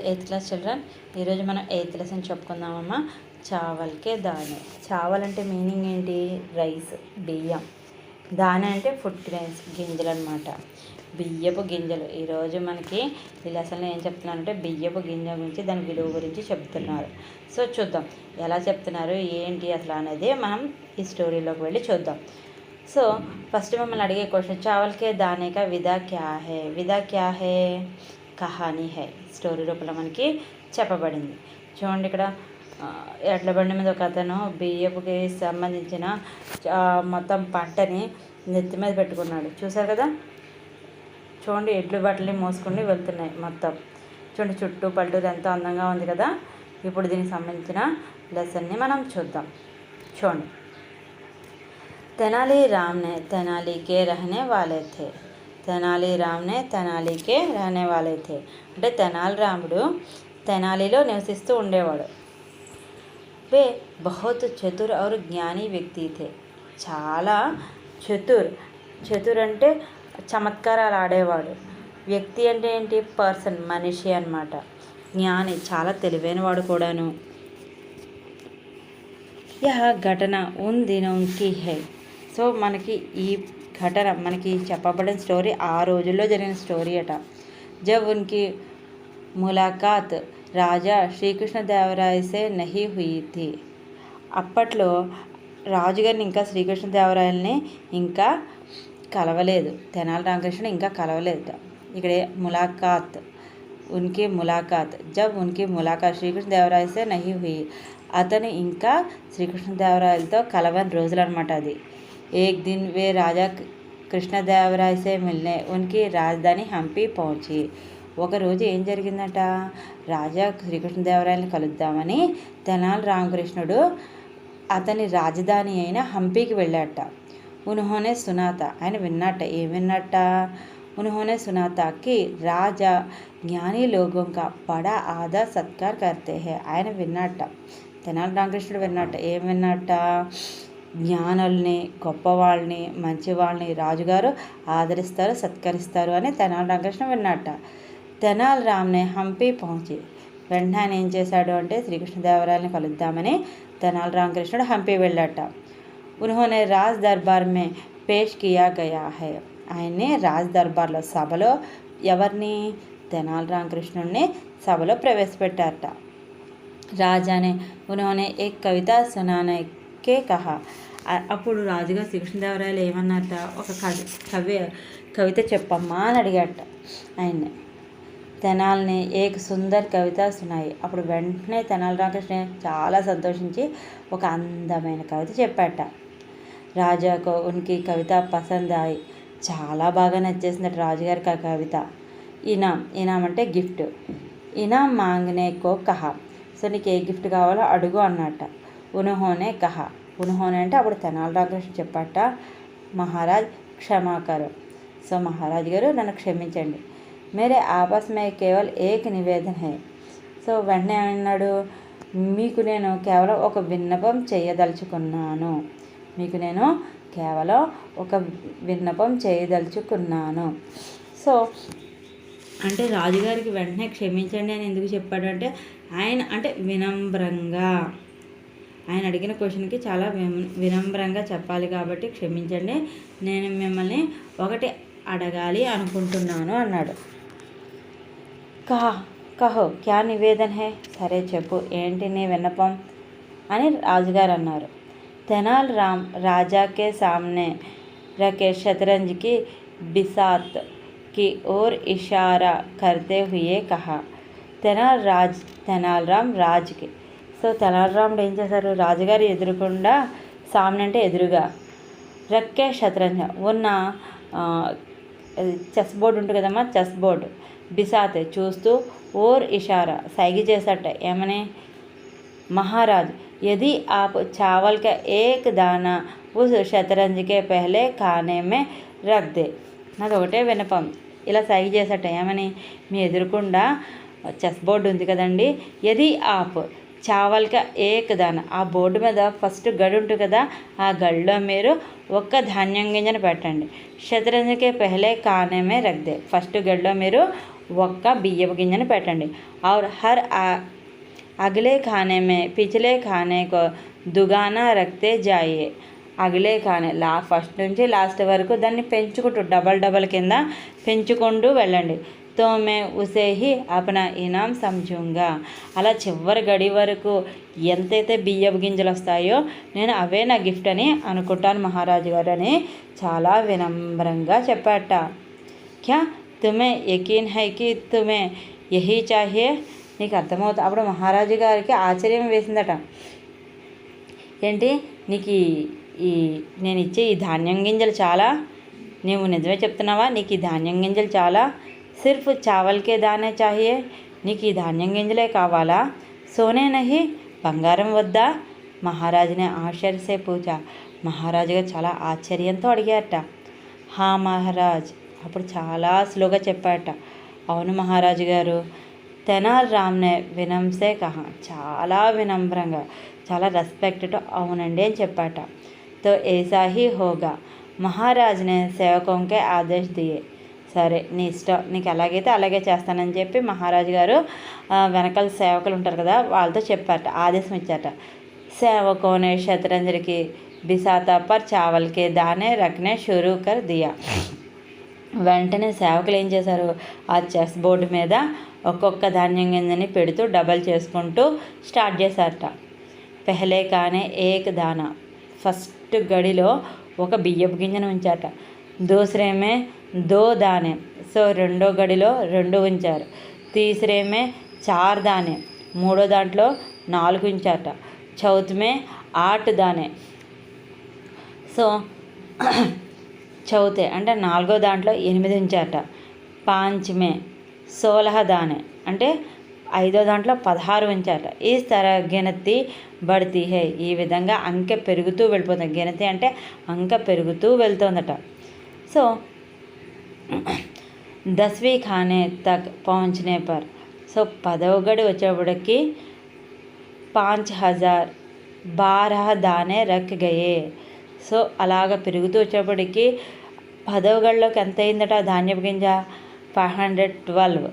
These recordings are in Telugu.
Eighth class children. ఈరోజు మనం ఎయిత్ లెసన్ చెప్పుకుందామమ్మా. చావల్కే దానే. చావల్ అంటే మీనింగ్ ఏంటి? రైస్, బియ్యం. దానే అంటే ఫుడ్ గ్రెయిన్స్, గింజలు అనమాట. బియ్యపు గింజలు. ఈరోజు మనకి ఈ లెసన్లో ఏం చెప్తున్నారంటే బియ్యపు గింజ గురించి, దాని విలువ గురించి చెప్తున్నారు. సో చూద్దాం ఎలా చెప్తున్నారు ఏంటి అసలు అనేది మనం ఈ స్టోరీలోకి వెళ్ళి చూద్దాం. సో ఫస్ట్ మిమ్మల్ని అడిగే క్వశ్చన్, చావల్కే దానే కా విదా క్యా హే? విదా క్యా హే? కహానీ హై. స్టోరీ రూపంలో మనకి చెప్పబడింది. చూడండి, ఇక్కడ ఎడ్ల బండి మీద ఒక అతను బియ్యపుకి సంబంధించిన మొత్తం పంటని నెత్తి మీద పెట్టుకున్నాడు. చూసారు కదా, చూడండి ఎడ్లు బట్టలు మోసుకుని వెళ్తున్నాయి మొత్తం. చూడండి చుట్టూ పల్లెటూరు ఎంతో అందంగా ఉంది కదా. ఇప్పుడు దీనికి సంబంధించిన లెసన్ని మనం చూద్దాం. చూడండి, తెనాలి రామ్నే తెనాలికే రహనే వాలే థే. తెనాలి రామ్నే తెనాలికే రహనే వాలే థే అంటే తెనాలి రాముడు తెనాలిలో నివసిస్తూ ఉండేవాడు. వే బహుత్ చతుర్ ఔర్ జ్ఞాని వ్యక్తి థే. చాలా చతుర్ అంటే చమత్కారాలు ఆడేవాడు. వ్యక్తి అంటే ఏంటి? పర్సన్, మనిషి అన్నమాట. జ్ఞాని చాలా తెలివైనవాడు కూడాను. యహ ఘటన ఉన్ దినోం కి హై. సో మనకి ఈ ఘటన, మనకి చెప్పబడిన స్టోరీ ఆ రోజుల్లో జరిగిన స్టోరీ అట. జబ్ ఉన్కి ములాకాత్ రాజా శ్రీకృష్ణదేవరాయసే నహీ హుయి థీ. అప్పట్లో రాజుగారిని ఇంకా శ్రీకృష్ణదేవరాయల్ని ఇంకా కలవలేదు. తెనాలి రామకృష్ణుడు ఇంకా కలవలేదు. ఇక్కడ ములాకాత్, ఉన్కి ములాకాత్. జబ్ ఉన్కి ములాకాత్ శ్రీకృష్ణదేవరాయసే నహీ హుయి. అతను ఇంకా శ్రీకృష్ణదేవరాయలతో కలవని రోజులు అనమాట అది. एक दिन वे राजा कृष्णदेवराय से मिलने उनकी राजधानी हंपी पहुंची. ఒకరోజు ఏం జరిగిందట? రాజా శ్రీకృష్ణదేవరాయలని కలుద్దామని తెనాలి రామకృష్ణుడు అతని రాజధాని అయిన హంపీకి వెళ్ళాట. ఉన్హోనే సునాత, ఆయన విన్నట్ట. ఏం విన్నట్ట? ఉన్హోనే సునాత కి రాజా జ్ఞాని లోగోం కా బడా ఆదర్ సత్కార్ కర్తే హే. ఆయన విన్నట్ట, తెనాలి రామకృష్ణుడు విన్నట్ట. ఏం విన్నట్ట? జ్ఞానుల్ని, గొప్పవాళ్ళని, మంచివాళ్ళని రాజుగారు ఆదరిస్తారు, సత్కరిస్తారు అని తెనాలి రామకృష్ణ విన్నట్ట. తెనాలి రామ్నే హంపీ పहुंची. వెంటనే ఆయన ఏం చేశాడు అంటే శ్రీకృష్ణదేవరాయలని కలుద్దామని తెనాలి రామకృష్ణుడు హంపీ వెళ్ళాట. ఉన్హోనే రాజ్ దర్బార్ మే పేష్ కియా గయా హై. ఆయన్ని రాజ్ దర్బార్లో, సభలో ఎవరిని? తెనాలి రామకృష్ణుడిని సభలో ప్రవేశపెట్టారట. రాజానే ఉన్హోనే ఏక్ కవిత సునానే కే కహా. అప్పుడు రాజుగారు శ్రీకృష్ణదేవరాయలు ఏమన్నారట? ఒక కవిత చెప్పమ్మా అని అడిగాట ఆయన్ని. తెనాలిని ఏక సుందర్ కవిత సునాయి. అప్పుడు వెంటనే తెనాలి రామకృష్ణ చాలా సంతోషించి ఒక అందమైన కవిత చెప్పాట. రాజాకు ఉనికి కవిత పసంద్ అయి. చాలా బాగా నచ్చేసిందట రాజుగారికి ఆ కవిత. ఇనాం అంటే గిఫ్ట్. ఇనాం మాంగనే కో కహా. సో నీకు ఏ గిఫ్ట్ కావాలో అడుగు అన్నట్ట. ఉన్హోనే కహా. ఉన్హోనే అంటే అప్పుడు తెనాలి రామకృష్ణ చెప్పాట, మహారాజ్ క్షమాకరు. సో మహారాజు గారు నన్ను క్షమించండి. మేరే ఆపస్ మే కేవల్ ఏక్ నివేదన హై. సో వెంటనే అన్నాడు, మీకు నేను కేవలం ఒక విన్నపం చేయదలుచుకున్నాను. మీకు నేను కేవలం ఒక విన్నపం చేయదలుచుకున్నాను. సో అంటే రాజుగారికి వెంటనే క్షమించండి అని ఎందుకు చెప్పాడు అంటే ఆయన అంటే వినమ్రంగా, ఆయన అడిగిన క్వశ్చన్కి చాలా వినమ్రంగా చెప్పాలి కాబట్టి క్షమించండి, నేను మిమ్మల్ని ఒకటి అడగాలి అనుకుంటున్నాను అన్నాడు. కహో క్యా నివేదన హే. సరే చెప్పు, ఏంటి నీ విన్నపం అని రాజుగారు అన్నారు. తెనాలి రామ్ రాజాకే సామ్నే రకే శతరంజ్కి బిసాత్ కి ఓర్ ఇషారా కర్తే హుయే కహా. తెనాలి రామ్ రాజ్కి. సో తెనాలి రాముడు ఏం చేశారు? రాజుగారి ఎదురుకుండా, సామ్నే అంటే ఎదురుగా, రక్కే శతరంజ ఉన్న చెస్ బోర్డు ఉంటుంది కదమ్మా, చెస్ బోర్డు, బిసాతే చూస్తూ, ఓర్ ఇషారా సైగ చేసట. ఏమని? మహారాజ్ యది ఆప్ చావల్ కా ఏక్ దానా ఉస్ శతరంజ్కే పెహలే ఖానే మే రఖ్ దే. నాది ఒకటే వినపం. ఇలా సైగ చేసట. ఏమని? మీ ఎదురుకుండా చెస్ బోర్డు ఉంది కదండి, యది ఆప్ చావల్ కా ఏక్ దానా, ఆ బోర్డు మీద ఫస్ట్ గడి ఉంటుంది కదా, ఆ గడిలో మీరు ఒక్క ధాన్యం గింజను పెట్టండి. శతరంజ్కే పెహలే ఖానే మే రఖ్ దే. ఫస్ట్ గడిలో మీరు ఒక్క బియ్యపు గింజను పెట్టండి. और हर अगले खाने में पिछले खाने को दुगाना रखते जाइए. అగలే ఖానే ఫస్ట్ నుంచి లాస్ట్ వరకు దాన్ని పెంచుకుంటూ డబల్ కింద పెంచుకుంటూ వెళ్ళండి. తో మే ఉసే హి అప్నా ఇనాం సమझूंगा. అలా చివరి గడి వరకు ఎంతైతే బియ్యపు గింజలు వస్తాయో నేను అవే నా గిఫ్ట్ అని అనుకుంటాను మహారాజు గారు అని చాలా వినమ్రంగా చెప్పాట. క్యా తుమే యకీన్ హై కి తుమే యహీ చాహియే. నీకు అర్థమవుతా. అప్పుడు మహారాజు గారికి ఆశ్చర్యం వేసిందట. ఏంటి నీకు నేను ఇచ్చే ఈ ధాన్యం గింజలు చాలా, నీవు నిజమే చెప్తున్నావా? నీకు ఈ ధాన్యం గింజలు చాలా, సిర్ఫ్ చావల్కే దానే చాహియే. నీకు ఈ ధాన్యం గింజలే కావాలా? సోనే నహి, బంగారం వద్దా? మహారాజునే ఆశ్చర్యసే పూజా. మహారాజుగా చాలా ఆశ్చర్యంతో అడిగారట. హా మహారాజ్. అప్పుడు చాలా స్లోగా చెప్పారట. అవును మహారాజు గారు. తెనాలి రామ్నే వినమ్సే కహా. చాలా వినమ్రంగా, చాలా రెస్పెక్ట్తో అవునండి అని చెప్పాట. తో ఏసా హీ హోగా. మహారాజ్ నే సేవకంకే ఆదేశ్ దియే. సరే నీ ఇష్టం, నీకు ఎలాగైతే అలాగే చేస్తానని చెప్పి మహారాజు గారు వెనకాల సేవకులు ఉంటారు కదా వాళ్ళతో చెప్పారట, ఆదేశం ఇచ్చారట. సేవకోనే శతరంజరికి బిసాతా పర్ చావల్కే దానే రఖనే షురూ కర్ దియా. వెంటనే సేవకులు ఏం చేశారు, ఆ చెస్ బోర్డు మీద ఒక్కొక్క ధాన్యం గింజని పెడుతూ డబల్ చేసుకుంటూ స్టార్ట్ చేశారట. పెహలే కానే ఏక్ దానా. ఫస్ట్ గడిలో ఒక బియ్యపు గింజను ఉంచారట. దూసరేమే దో దానే. సో రెండో గడిలో 2 ఉంచారు. తీసరేమే 4 దానే. మూడో దాంట్లో 4 ఉంచారట. చౌత్మే 8 దానే. సో చౌతే అంటే 4వ దాంట్లో 8 ఉంచారట. పాంచ్మే 16 దానే అంటే 5వ దాంట్లో 16 ఉంచారట. ఈ గినతి బడితీ హై. ఈ విధంగా అంకె పెరుగుతూ వెళ్ళిపోతుంది. గినతి అంటే అంకె పెరుగుతూ వెళ్తుందట. సో 10वीं ఖానే తక్ పహుంచనే పర్. సో 10వ గడి వచ్చేప్పటికి 5012 దానే రఖ్ గయే. సో అలాగ పెరుగుతూ వచ్చేప్పటికి 10వ గడిలోకి ఎంత అయిందట ధాన్యపు గింజ 512.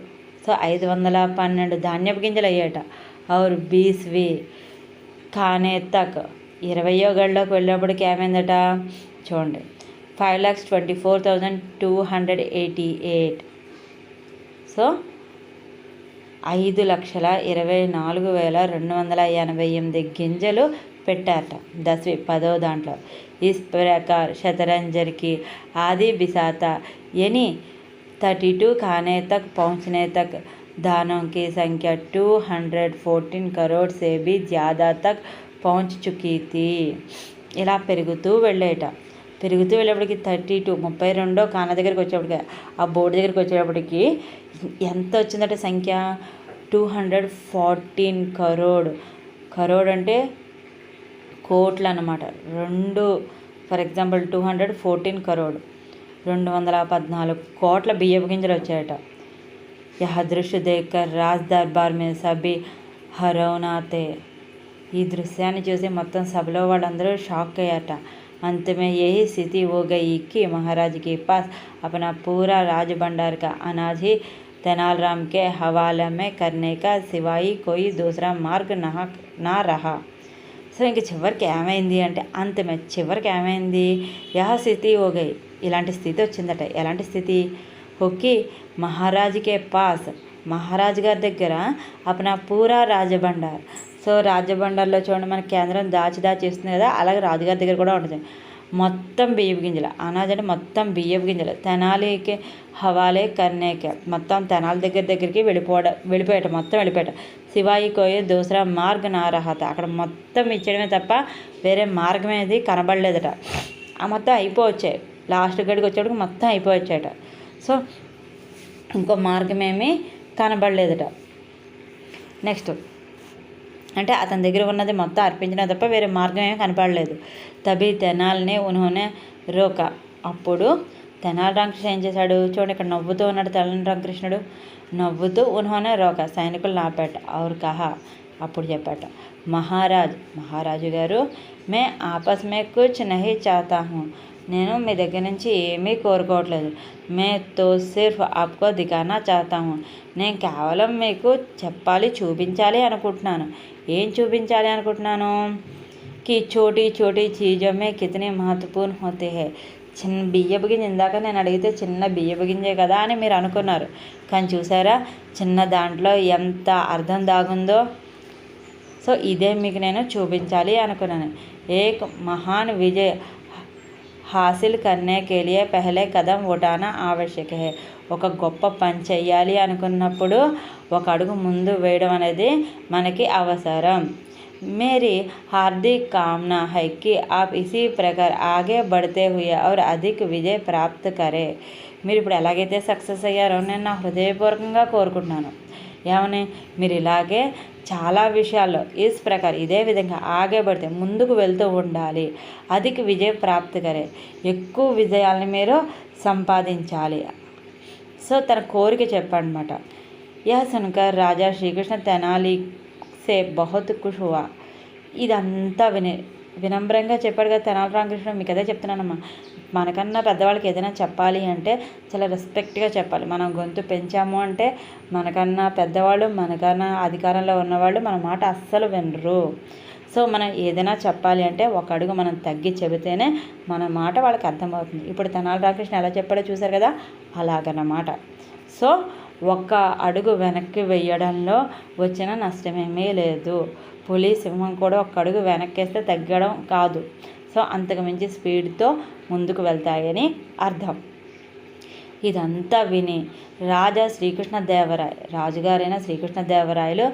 సో 512 ధాన్యపు గింజలు అయ్యాట. और 20वीं ఖానే తక్ 20వ గడిలోకి వెళ్ళేప్పటికి ఏమైందట చూడండి 5,24,288. సో 5,24,288 గింజలు పెట్టారట 10వ దాంట్లో. इस प्रकार शतरंजर की आधी बिसाता यानी 32 खाने तक पहुँचने तक दानों की संख्या 214 करोड़ से भी ज़्यादा तक पहुँच चुकी थी. ఇలా పెరుగుతూ వెళ్ళేప్పటికి 32 ఖానా దగ్గరికి వచ్చేప్పటికి ఆ బోర్డు దగ్గరికి వచ్చేటప్పటికి ఎంత వచ్చిందట సంఖ్య 214 కరోడ్ అంటే కోట్లు అన్నమాట. ఫర్ ఎగ్జాంపుల్ 214 కరోడ్ 214 కోట్ల బియ్యపు గింజలు వచ్చాయట. యహ దృశ్య దేకర్ రాజ్ దర్బార్ మే సభీ హరౌనాతే. ఈ దృశ్యాన్ని చూసి మొత్తం సభలో వాళ్ళందరూ షాక్ అయ్యారట. अंत में यही स्थिति हो गई कि महाराज के पास अपना पूरा राज भंडार का अनाज ही तेनालीराम के हवाले में करने का सिवाय कोई दूसरा मार्ग ना रहा. సో ఇంక చివరికి ఏమైంది అంటే అంతమే చివరికి ఏమైంది యహ స్థితి ఓగై. ఇలాంటి స్థితి వచ్చిందట. ఎలాంటి స్థితి హొక్కి మహారాజుకే పాస్. మహారాజు గారి దగ్గర అపనా పూరా రాజభండార్. సో రాజభండార్లో చూడండి మన కేంద్రం దాచి ఇస్తుంది కదా, అలాగే రాజుగారి దగ్గర కూడా ఉంటుంది. మొత్తం బియ్యపు గింజలు అనాజ్ అంటే మొత్తం బియ్యపు గింజలు తెనాలికి హవాలే కర్నేకే. మొత్తం తెనాలి దగ్గరికి వెళ్ళిపోయాట మొత్తం వెళ్ళిపోయాట. శివాయి కోయ దూసరా మార్గ నారహత. అక్కడ మొత్తం ఇచ్చేయడమే తప్ప వేరే మార్గం అనేది కనబడలేదట. ఆ మొత్తం అయిపోవచ్చాయి. లాస్ట్ గడికి వచ్చేటికి మొత్తం అయిపోవచ్చాయట. సో ఇంకో మార్గం ఏమీ కనబడలేదట. నెక్స్ట్ అంటే అతని దగ్గర ఉన్నది మొత్తం అర్పించడం తప్ప వేరే మార్గం ఏమీ కనపడలేదు. తబీ తెనాల్ని ఉన్హోనే రోకా. అప్పుడు తెనాలి రామకృష్ణ ఏం చేశాడు చూడండి, ఇక్కడ నవ్వుతూ ఉన్నాడు తెనాలి రామకృష్ణుడు. నవ్వుతూ ఉన్హోనే రోకా సైనికులు నాపాట. ఔర్ కహా అప్పుడు చెప్పాట, మహారాజు గారు మే ఆపస్ మే కుచ్ నహీ చాతా హూ. నేను మీ దగ్గర నుంచి ఏమీ కోరుకోవట్లేదు. मैं तो सिर्फ आपको दिखाना चाहता हूँ. నేను కేవలం మీకు చెప్పాలి, చూపించాలి అనుకుంటున్నాను. ఏం చూపించాలి అనుకుంటున్నాను? कि छोटी छोटी चीज़ों में कितने महत्वपूर्ण होते हैं. చిన్న బియ్యపు గింజ ఇందాక నేను అడిగితే చిన్న బియ్యపు గింజే కదా అని మీరు అనుకున్నారు. కానీ చూసారా చిన్న దాంట్లో ఎంత అర్థం దాగుందో. సో ఇదే మీకు నేను చూపించాలి అనుకున్నాను. ఏక్ మహాన్ విజయ్ హాసిల్ కర్నే కే లియే పెహలే కదం ఉఠానా ఆవశ్యక హై. ఒక గొప్ప పని చెయ్యాలి అనుకున్నప్పుడు ఒక అడుగు ముందు వేయడం అనేది మనకి అవసరం. मेरी हार्दिक कामना है कि आप इसी प्रकार आगे बढ़ते हुए और अधिक విజయ్ ప్రాప్త కరే. మీరు ఇప్పుడు ఎలాగైతే సక్సెస్ అయ్యారో నేను నా హృదయపూర్వకంగా కోరుకుంటున్నాను. ఏమని మీరు ఇలాగే చాలా విషయాల్లో ఇస్ ప్రకారం ఇదే విధంగా ఆగే పడితే ముందుకు వెళ్తూ ఉండాలి. అధిక విజయ ప్రాప్తి కరే, ఎక్కువ విజయాల్ని మీరు సంపాదించాలి. సో తన కోరిక చెప్పాడనమాట. యహ్ సున్కర్ రాజా శ్రీకృష్ణ తెనాలి సే బహుత్ ఖుష్ హువా. ఇదంతా వినమ్రంగా చెప్పాడు కదా తెనాలి రామకృష్ణ. మీకు అదే చెప్తున్నానమ్మా, మనకన్నా పెద్దవాళ్ళకి ఏదైనా చెప్పాలి అంటే చాలా రెస్పెక్ట్గా చెప్పాలి. మనం గొంతు పెంచాము అంటే మనకన్నా పెద్దవాళ్ళు, మనకన్నా అధికారంలో ఉన్నవాళ్ళు మన మాట అస్సలు వినరు. సో మనం ఏదైనా చెప్పాలి అంటే ఒక అడుగు మనం తగ్గి చెబితేనే మన మాట వాళ్ళకి అర్థమవుతుంది. ఇప్పుడు తెనాలి రామకృష్ణ ఎలా చెప్పాడో చూసారు కదా, అలాగన్నమాట. సో ఒక్క అడుగు వెనక్కి వేయడంలో వచ్చిన నష్టమేమీ లేదు. పులి సింహం కూడా ఒక్క అడుగు వెనక్కేస్తే తగ్గడం కాదు. సో అంతకు మించి స్పీడ్తో ముందుకు వెళ్తాయని అర్థం. ఇదంతా విని రాజుగారైన శ్రీకృష్ణదేవరాయలు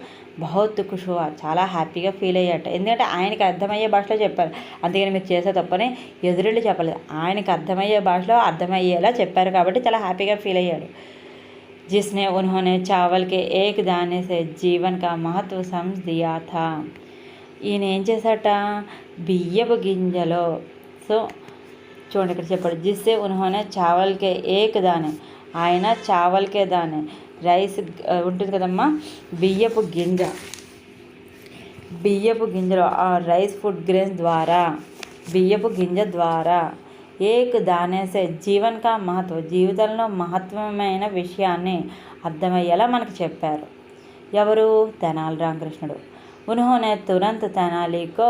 బహుత్ ఖుష్ హువా, చాలా హ్యాపీగా ఫీల్ అయ్యాట. ఎందుకంటే ఆయనకి అర్థమయ్యే భాషలో చెప్పారు. అందుకని మీరు చేసే తప్పని ఎదురెళ్ళి చెప్పలేదు, ఆయనకి అర్థమయ్యే భాషలో అర్థమయ్యేలా చెప్పారు కాబట్టి చాలా హ్యాపీగా ఫీల్ అయ్యాడు. जिसने उन्होंने चावल के एक दाने से जीवन का महत्व समझ दिया था. ఈయన ఏం చేశాట, బియ్యపు గింజలో. సో చూడండి ఇక్కడ చెప్పాడు, జిస్సే ఉన్హోనే చావల్ కే ఏక్ దానే, ఆయన చావల్ కే దానే రైస్ ఉంటుంది కదమ్మా, బియ్యపు గింజలో ఆ రైస్ ఫుడ్ గ్రెయిన్స్ ద్వారా, బియ్యపు గింజ ద్వారా ఏక్ దానేసే జీవన్ కా మహత్వ, జీవితంలో మహత్వమైన విషయాన్ని అర్థమయ్యేలా మనకు చెప్పారు. ఎవరు? తెనాలి రామకృష్ణుడు. उन्होंने तुरंत तेनाली को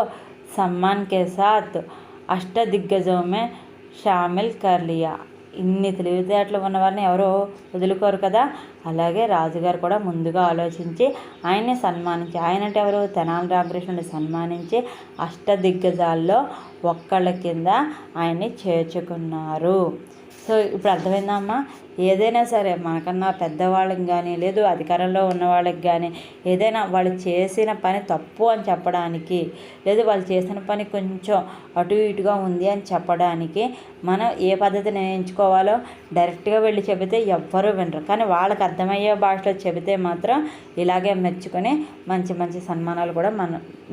सम्मान के साथ अष्टदिग्गजों में शामिल कर लिया. ఇన్ని తెలివితేటలు ఉన్నవారిని ఎవరో వదులుకోరు కదా. అలాగే రాజుగారు కూడా ముందుగా ఆలోచించి ఆయన్ని సన్మానించి, ఆయన అంటే ఎవరు? తెనాలి రామకృష్ణుని సన్మానించి అష్టదిగ్గజాల్లో ఒక్కళ్ళ కింద ఆయన్ని చేర్చుకున్నారు. సో ఇప్పుడు అర్థమైందమ్మా, ఏదైనా సరే మనకన్నా పెద్దవాళ్ళకి కానీ లేదు అధికారంలో ఉన్న వాళ్ళకి కానీ ఏదైనా వాళ్ళు చేసిన పని తప్పు అని చెప్పడానికి, లేదు వాళ్ళు చేసిన పని కొంచెం అటు ఇటుగా ఉంది అని చెప్పడానికి మనం ఏ పద్ధతిని ఎంచుకోవాలో డైరెక్ట్గా వెళ్ళి చెబితే ఎవ్వరూ వినరు. కానీ వాళ్ళకి అర్థమయ్యే భాషలో చెబితే మాత్రం ఇలాగే మెచ్చుకొని మంచి మంచి సన్మానాలు కూడా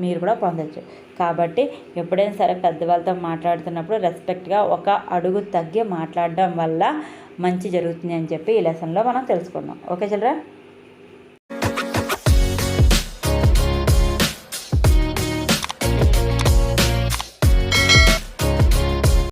మీరు కూడా పొందొచ్చు. కాబట్టి ఎప్పుడైనా సరే పెద్దవాళ్ళతో మాట్లాడుతున్నప్పుడు రెస్పెక్ట్గా ఒక అడుగు తగ్గి మాట్లాడడం వల్ల మంచి జరుగుతుంది అని చెప్పి ఈ లెసన్లో మనం తెలుసుకున్నాం. Okay children.